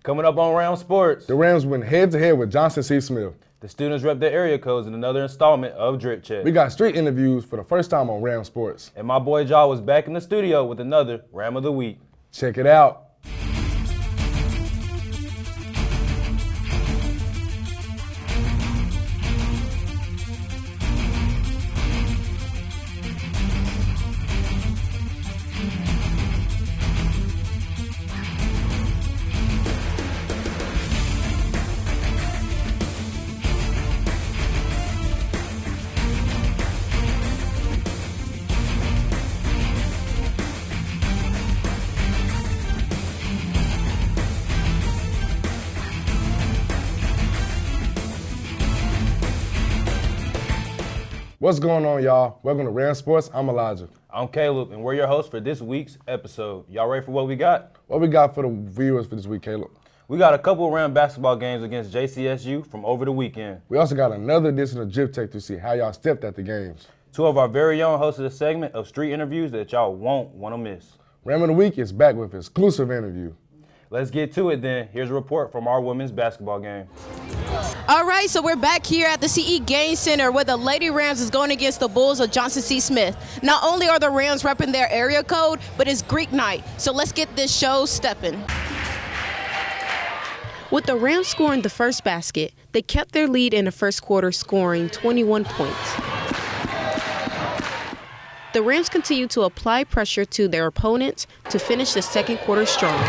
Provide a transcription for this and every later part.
Coming up on Round Sports, The Rams went head-to-head with Johnson C. Smith. the students rep their area codes in another installment of Drip Check. We got street interviews for the first time on Ram Sports. And my boy Jaw was back in the studio with another Ram of the Week. Check it out. What's going on, y'all? Welcome to Ram Sports. I'm Elijah. I'm Caleb, and we're your hosts for this week's episode. Y'all ready for what we got? What we got for the viewers for this week, Caleb? We got a couple of Ram basketball games against JCSU from over the weekend. We also got another edition of Drip Tech to see how y'all stepped at the games. Two of our very own hosts of the segment of street interviews that y'all won't want to miss. Ram of the Week is back with exclusive interview. Let's get to it then. Here's a report from our women's basketball game. All right, so we're back here at the CE Game Center where the Lady Rams is going against the Bulls of Johnson C. Smith. Not only are the Rams repping their area code, but it's Greek night. So let's get this show stepping. With the Rams scoring the first basket, they kept their lead in the first quarter, scoring 21 points. The Rams continue to apply pressure to their opponents to finish the second quarter strong.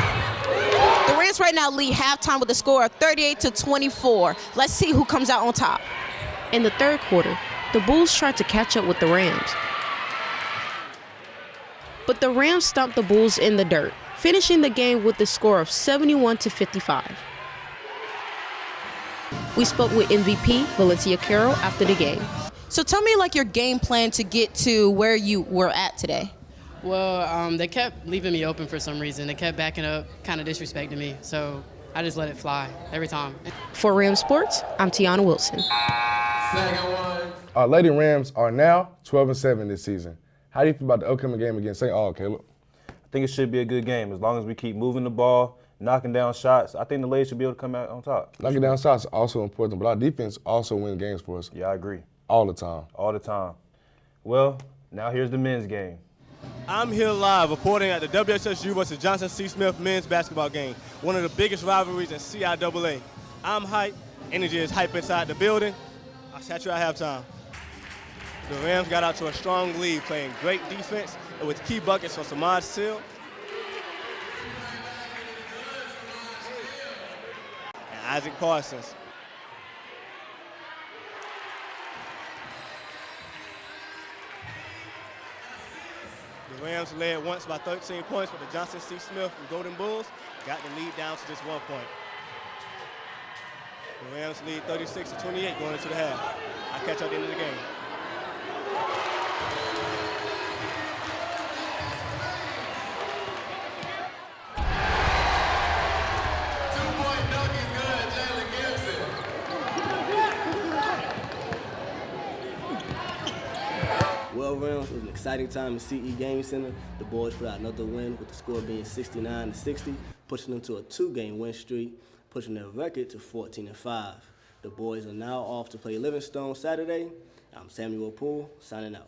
The Rams right now lead halftime with a score of 38-24. Let's see who comes out on top. In the third quarter, the Bulls tried to catch up with the Rams. But the Rams stomped the Bulls in the dirt, finishing the game with a score of 71-55. We spoke with MVP Valencia Carroll after the game. So tell me your game plan to get to where you were at today. Well, they kept leaving me open for some reason. They kept backing up, kind of disrespecting me. So I just let it fly every time. For Ram Sports, I'm Tiana Wilson. Our Lady Rams are now 12-7 this season. How do you feel about the upcoming game against St. Aug, Caleb? I think it should be a good game as long as we keep moving the ball, knocking down shots. I think the ladies should be able to come out on top. Knocking down shots is also important, but our defense also wins games for us. Yeah, I agree. All the time. All the time. Well, now here's the men's game. I'm here live reporting at the WSSU versus Johnson C. Smith men's basketball game, one of the biggest rivalries in CIAA. I'm hype. Energy is hype inside the building. I'll catch you at halftime. The Rams got out to a strong lead, playing great defense and with key buckets from Samaj Seal and Isaac Parsons. The Rams led once by 13 points, but the Johnson C. Smith and Golden Bulls got the lead down to just 1 point. The Rams lead 36-28 going into the half. I'll catch you at the end of the game. Well, Rams, it was an exciting time in CE Game Center. The boys put out another win with the score being 69-60, pushing them to a 2-game win streak, pushing their record to 14-5. The boys are now off to play Livingstone Saturday. I'm Samuel Poole, signing out.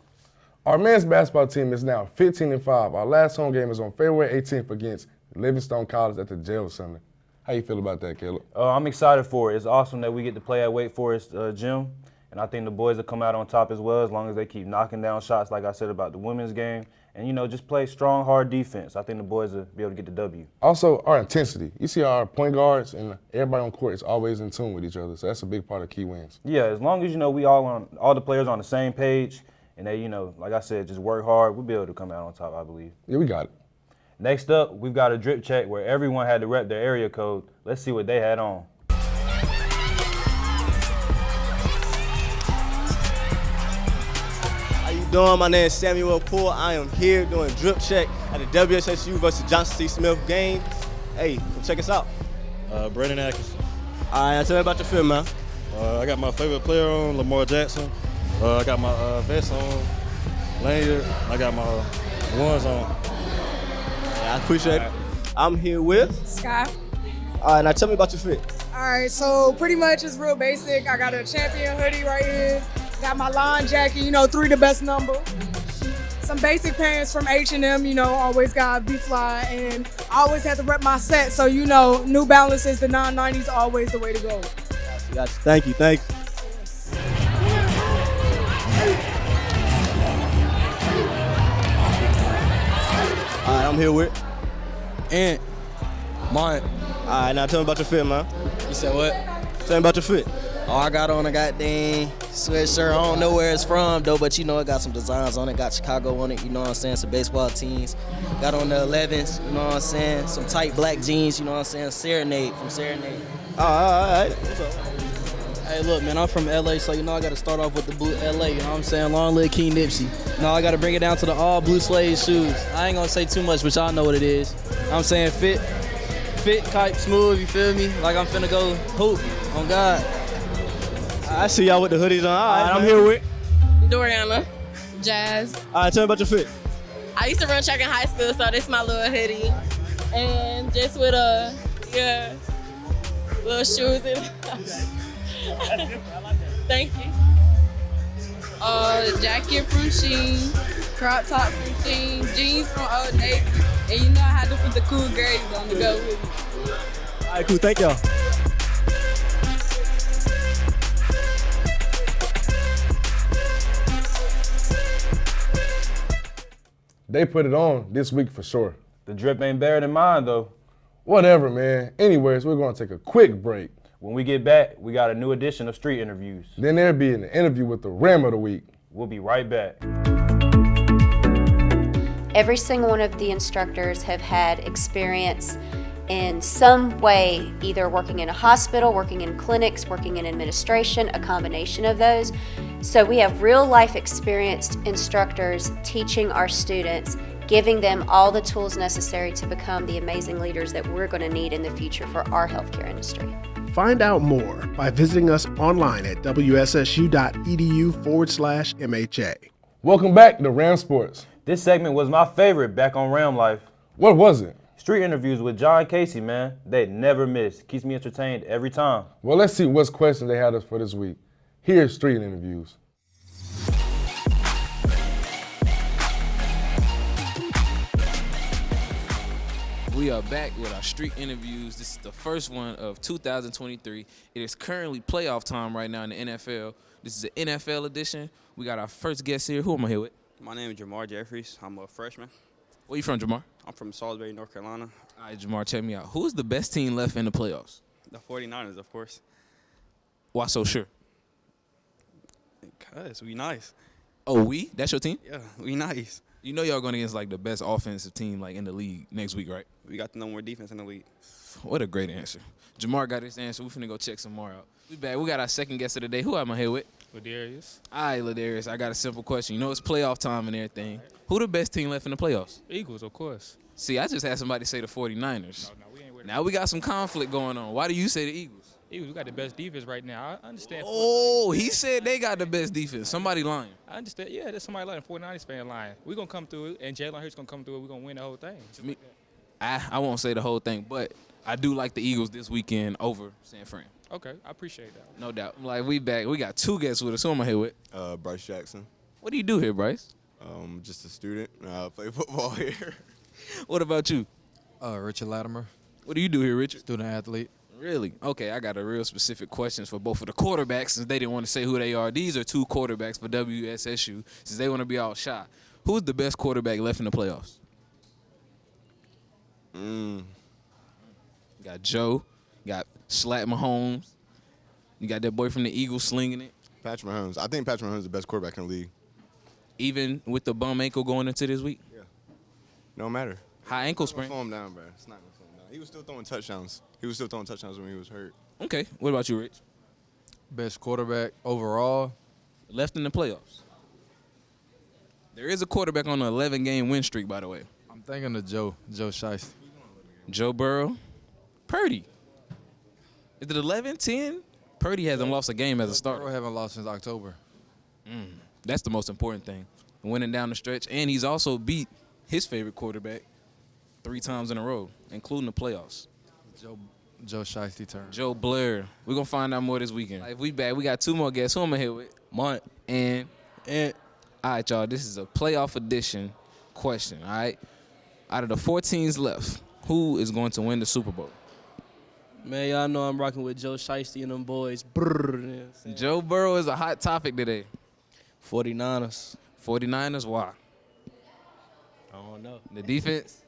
Our men's basketball team is now 15-5. Our last home game is on February 18th against Livingstone College at the Jail Center. How you feel about that, Caleb? I'm excited for it. It's awesome that we get to play at Wake Forest Gym. And I think the boys will come out on top as well as long as they keep knocking down shots, like I said about the women's game. And, just play strong, hard defense. I think the boys will be able to get the W. Also, our intensity. You see our point guards and everybody on court is always in tune with each other. So that's a big part of key wins. Yeah, as long as, we all the players on the same page and they, like I said, just work hard, we'll be able to come out on top, I believe. Yeah, we got it. Next up, we've got a drip check where everyone had to rep their area code. Let's see what they had on. Doing? My name is Samuel Poole. I am here doing Drip Check at the WSSU versus Johnson C. Smith game. Hey, come check us out. Brandon Atkinson. All right, tell me about your film, man. I got my favorite player on, Lamar Jackson. I got my vest on, lanyard. I got my ones on. I appreciate it. I'm here with Sky. All right, now tell me about your fit. All right, so pretty much it's real basic. I got a champion hoodie right here. Got my line jacket, 3 the best number. Some basic pants from H&M, always gotta be fly. And I always have to rep my set, so New Balances, the 990s, always the way to go. Gotcha. Thank you. All right, I'm here with. And mine. All right, now tell me about your fit, man. You said what? Tell me about your fit. Oh, I got on a goddamn sweatshirt. I don't know where it's from though, but it got some designs on it. Got Chicago on it, you know what I'm saying? Some baseball teams. Got on the 11s, you know what I'm saying? Some tight black jeans, you know what I'm saying? Serenade from Serenade. All right. What's up? Hey, look, man, I'm from LA, so I got to start off with the blue LA, you know what I'm saying? Long live King Nipsey. Now I got to bring it down to the all blue suede shoes. I ain't gonna say too much, but y'all know what it is. I'm saying fit, kite, smooth, you feel me? Like I'm finna go hoop on God. I see y'all with the hoodies on. All right, I'm here with. Doriana, Jazz. All right, tell me about your fit. I used to run track in high school, so this my little hoodie. And just with little shoes and Thank you. Jacket from Shein, crop top from Shein, jeans from Old Navy, and I had to put the cool grays on to go with it. All right, cool. Thank y'all. They put it on this week for sure. The drip ain't better than mine, though. Whatever, man. Anyways, we're going to take a quick break. When we get back, we got a new edition of Street Interviews. Then there'll be an interview with the Ram of the Week. We'll be right back. Every single one of the instructors have had experience in some way, either working in a hospital, working in clinics, working in administration, a combination of those. So we have real life experienced instructors teaching our students, giving them all the tools necessary to become the amazing leaders that we're going to need in the future for our healthcare industry. Find out more by visiting us online at wssu.edu/MHA. Welcome back to Ram Sports. This segment was my favorite back on Ram Life. What was it? Street Interviews with John Casey, man. They never miss. Keeps me entertained every time. Well, let's see what questions they had us for this week. Here's Street Interviews. We are back with our Street Interviews. This is the first one of 2023. It is currently playoff time right now in the NFL. This is an NFL edition. We got our first guest here. Who am I here with? My name is Jamar Jeffries. I'm a freshman. Where you from, Jamar? I'm from Salisbury, North Carolina. All right, Jamar, check me out. Who's the best team left in the playoffs? The 49ers, of course. Why so sure? Because we nice. Oh, we? That's your team? Yeah, we nice. You know y'all going against like the best offensive team like in the league next week, right? We got the number one defense in the league. What a great answer. Jamar got his answer. We finna go check some more out. We back. We got our second guest of the day. Who am I here with? Ladarius. All right, Ladarius. I got a simple question. You know it's playoff time and everything. Who the best team left in the playoffs? Eagles, of course. See, I just had somebody say the 49ers. No, we ain't worried. Now we got some conflict going on. Why do you say the Eagles? Eagles, we got the best defense right now. I understand. Oh, he said they got the best defense. Somebody lying. I understand. Yeah, there's somebody like a 49ers fan lying. We're going to come through it, and Jalen Hurts going to come through it. We're going to win the whole thing. I won't say the whole thing, but I do like the Eagles this weekend over San Fran. Okay, I appreciate that. No doubt. Like, we back. We got two guests with us. Who am I here with? Bryce Jackson. What do you do here, Bryce? Just a student. I play football here. What about you? Richard Latimer. What do you do here, Richard? Student athlete. Really? Okay, I got a real specific questions for both of the quarterbacks since they didn't want to say who they are. These are two quarterbacks for WSSU since they want to be all shy. Who's the best quarterback left in the playoffs? You got Joe. You got Slat Mahomes. You got that boy from the Eagles slinging it. Patrick Mahomes. I think Patrick Mahomes is the best quarterback in the league. Even with the bum ankle going into this week? Yeah. No matter. High ankle sprain. Slow him down, bro. It's not going to slow him down. He was still throwing touchdowns. When he was hurt. Okay. What about you, Rich? Best quarterback overall. Left in the playoffs. There is a quarterback on an 11-game win streak, by the way. I'm thinking of Joe Shiesty. Joe Burrow. Purdy. Is it 11, 10? Purdy hasn't lost a game as a starter. Burrow haven't lost since October. That's the most important thing. Winning down the stretch. And he's also beat his favorite quarterback 3 times in a row, including the playoffs. Joe Shiesty turn. Joe Blair. We're going to find out more this weekend. If we back, we got 2 more guests. Who am I here with? Mont. And all right, y'all, this is a playoff edition question, all right? Out of the 4 teams left, who is going to win the Super Bowl? Man, y'all know I'm rocking with Joe Shiesty and them boys. Brrr, you know what I'm saying? Joe Burrow is a hot topic today. 49ers. 49ers, why? I don't know. The defense?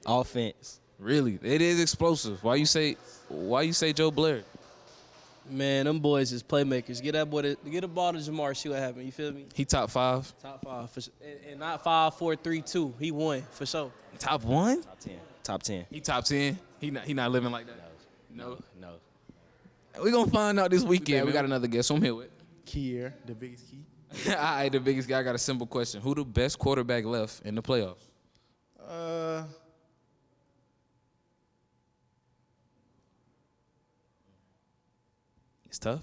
Offense. Really? It is explosive. Why you say Joe Blair? Man, them boys is playmakers. Get a ball to Jamar, see what happens. You feel me? He top 5? Top 5. For, and not 5, 4, 3, 2. He won, for sure. Top 1? Top 10. Top 10. He top 10? He not living like that? No. We're going to find out this weekend. We got another guest. Who I'm here with? Kier, the biggest key. All right, the biggest guy. I got a simple question. Who the best quarterback left in the playoffs? It's tough.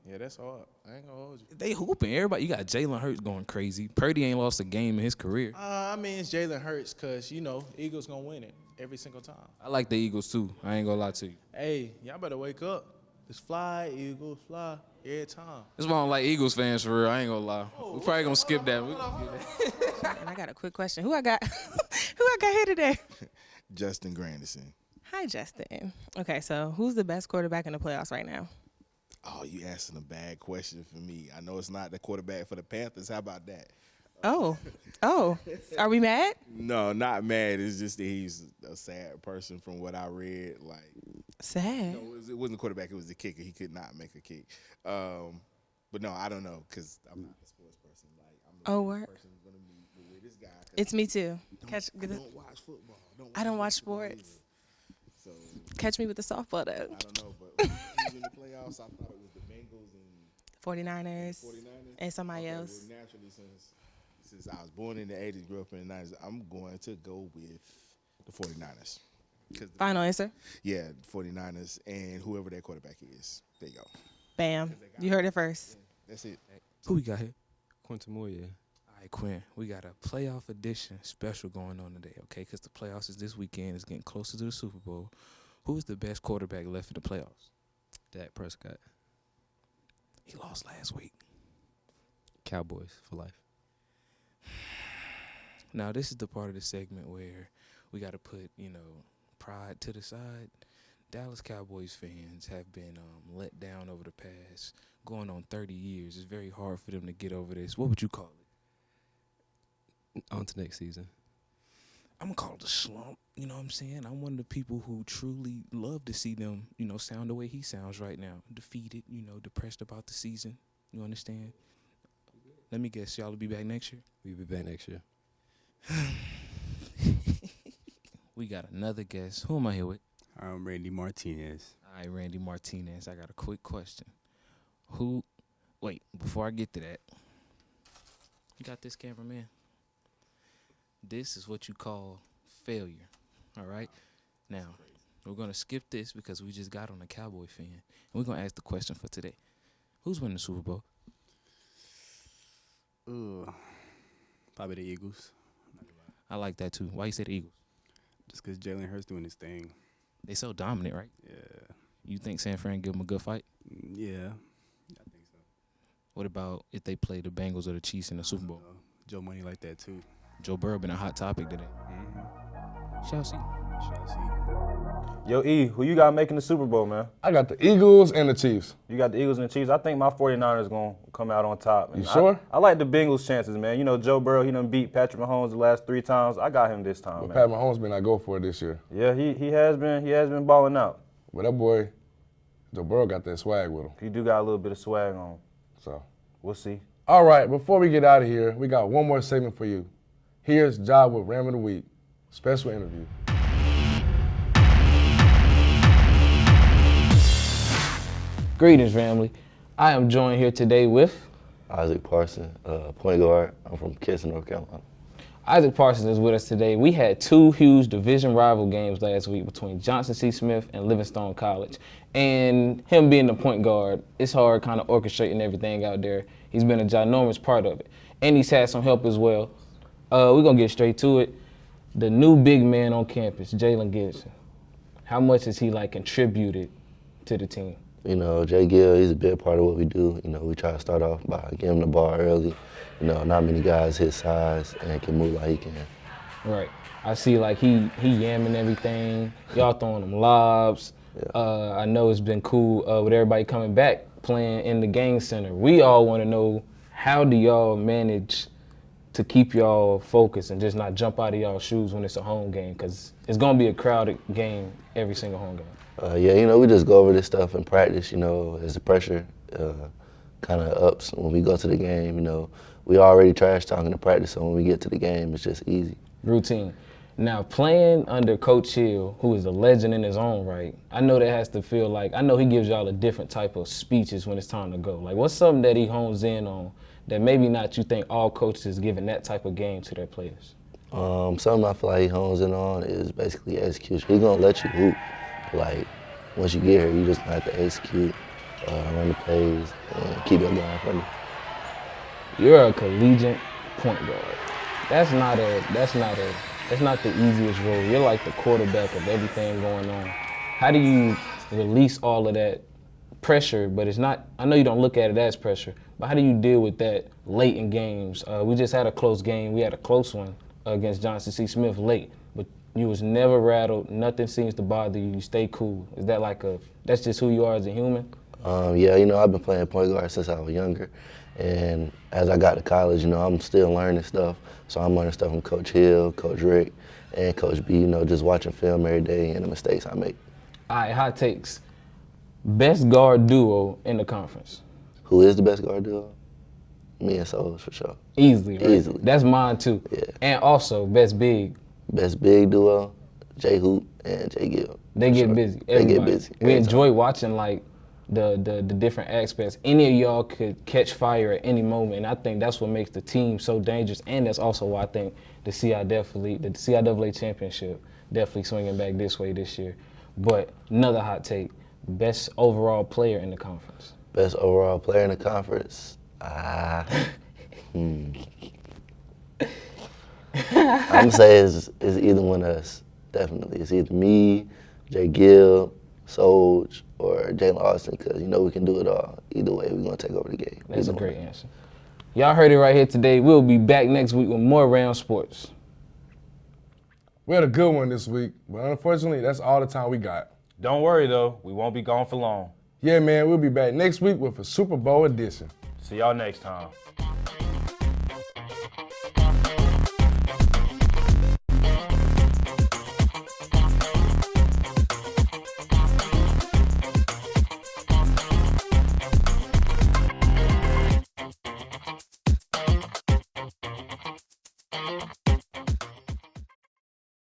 Yeah, that's hard. I ain't gonna hold you. They hooping. Everybody. You got Jalen Hurts going crazy. Purdy ain't lost a game in his career. I mean, it's Jalen Hurts because, Eagles gonna win it every single time. I like the Eagles, too. I ain't gonna lie to you. Hey, y'all better wake up. Just fly, Eagles, fly every time. That's why I don't like Eagles fans for real. I ain't gonna lie. We probably gonna skip that. And I got a quick question. Who I got here today? Justin Grandison. Hi, Justin. Okay, so who's the best quarterback in the playoffs right now? Oh, you asking a bad question for me. I know it's not the quarterback for the Panthers. How about that? Oh, are we mad? No, not mad. It's just that he's a sad person from what I read. Like sad. No, it wasn't the quarterback. It was the kicker. He could not make a kick. But no, I don't know because I'm not a sports person. Like I'm the word. person who's gonna be with this guy. It's me too. I don't watch football. I don't watch sports. So catch me with the softball though. I don't know, but when he was in the playoffs, I thought it was the Bengals and 49ers and somebody else. Well, naturally, since I was born in the 80s, grew up in the 90s, I'm going to go with the 49ers. Final answer? Yeah, 49ers and whoever their quarterback is. There you go. Bam. You heard it first. That's it. Who we got here? Quentin Moore, yeah. All right, Quinn, we got a playoff edition special going on today, okay? Because the playoffs is this weekend. It's getting closer to the Super Bowl. Who's the best quarterback left in the playoffs? Dak Prescott. He lost last week. Cowboys for life. Now, this is the part of the segment where we got to put, pride to the side. Dallas Cowboys fans have been let down over the past going on 30 years. It's very hard for them to get over this. What would you call it? On to next season. I'm going to call it a slump. You know what I'm saying? I'm one of the people who truly love to see them, sound the way he sounds right now. Defeated, depressed about the season. You understand? Let me guess, y'all will be back next year? We'll be back next year. We got another guest. Who am I here with? I'm Randy Martinez. All right, Randy Martinez. I got a quick question. Wait, before I get to that, you got this, cameraman? This is what you call failure, all right? Now, we're going to skip this because we just got on a Cowboy fan, and we're going to ask the question for today. Who's winning the Super Bowl? Probably the Eagles. I like that, too. Why you say the Eagles? Just because Jalen Hurts doing his thing. They so dominant, right? Yeah. You think San Fran give them a good fight? Yeah, I think so. What about if they play the Bengals or the Chiefs in the Super Bowl? Joe Money like that, too. Joe Burrow been a hot topic today. Shall see. Shall see. Yo, E, who you got making the Super Bowl, man? I got the Eagles and the Chiefs. You got the Eagles and the Chiefs. I think my 49ers going to come out on top. You sure? I like the Bengals' chances, man. Joe Burrow, he done beat Patrick Mahomes the last 3 times. I got him this time, But man. Pat Mahomes been not go for it this year. Yeah, he has been balling out. But that boy, Joe Burrow got that swag with him. He do got a little bit of swag on him. So we'll see. All right, before we get out of here, we got one more segment for you. Here's Job with Ram of the Week, special interview. Greetings, family. I am joined here today with Isaac Parsons, point guard. I'm from Kinston, North Carolina. Isaac Parsons is with us today. We had 2 huge division rival games last week between Johnson C. Smith and Livingstone College. And him being the point guard, it's hard kind of orchestrating everything out there. He's been a ginormous part of it. And he's had some help as well. We're going to get straight to it. The new big man on campus, Jalen Gibson. How much has he like contributed to the team? You know, Jay Gill, he's a big part of what we do. You know, we try to start off by getting him the ball early. You know, not many guys his size and can move like he can. Right. I see like he yamming everything. Y'all throwing him lobs. Yeah. I know it's been cool with everybody coming back playing in the game center. We all want to know, how do y'all manage to keep y'all focused and just not jump out of y'all shoes when it's a home game? Because it's going to be a crowded game every single home game. Yeah, you know, we just go over this stuff in practice, you know, as the pressure kind of ups when we go to the game, you know. We already trash talking to practice, so when we get to the game, it's just easy. Routine. Now, playing under Coach Hill, who is a legend in his own right, I know that has to feel like, I know he gives y'all a different type of speeches when it's time to go. Like, what's something that he hones in on that maybe not you think all coaches is giving that type of game to their players? Something I feel like he hones in on is basically execution. He's going to let you hoop. Like, once you get here, you just have to execute, run the plays, and keep it going for you. You're a collegiate point guard. That's not the easiest role. You're like the quarterback of everything going on. How do you release all of that pressure? But it's not, I know you don't look at it as pressure, but how do you deal with that late in games? We just had a close game. We had a close one against Johnson C. Smith late, but you was never rattled. Nothing seems to bother you. You stay cool. Is that like that's just who you are as a human? Yeah, you know, I've been playing point guard since I was younger. And as I got to college, you know, I'm still learning stuff. So I'm learning stuff from Coach Hill, Coach Rick, and Coach B, you know, just watching film every day and the mistakes I make. All right, hot takes. Best guard duo in the conference. Who is the best guard duo? Me and Souls, for sure. Easily, right? Easily. That's mine, too. Yeah. And also, best big. Best big duo, Jay Hoop and Jay Gill. They get busy. They get busy. We enjoy watching, like, the different aspects. Any of y'all could catch fire at any moment, and I think that's what makes the team so dangerous, and that's also why I think the CIAA championship definitely swinging back this way this year. But another hot take, best overall player in the conference. Best overall player in the conference? I'm gonna say it's either one of us, definitely. It's either me, Jay Gill, Solj, or Jalen Austin, because you know we can do it all. Either way, we're gonna take over the game. That's a great answer. Y'all heard it right here today. We'll be back next week with more Round Sports. We had a good one this week, but unfortunately, that's all the time we got. Don't worry though, we won't be gone for long. Yeah, man, we'll be back next week with a Super Bowl edition. See y'all next time.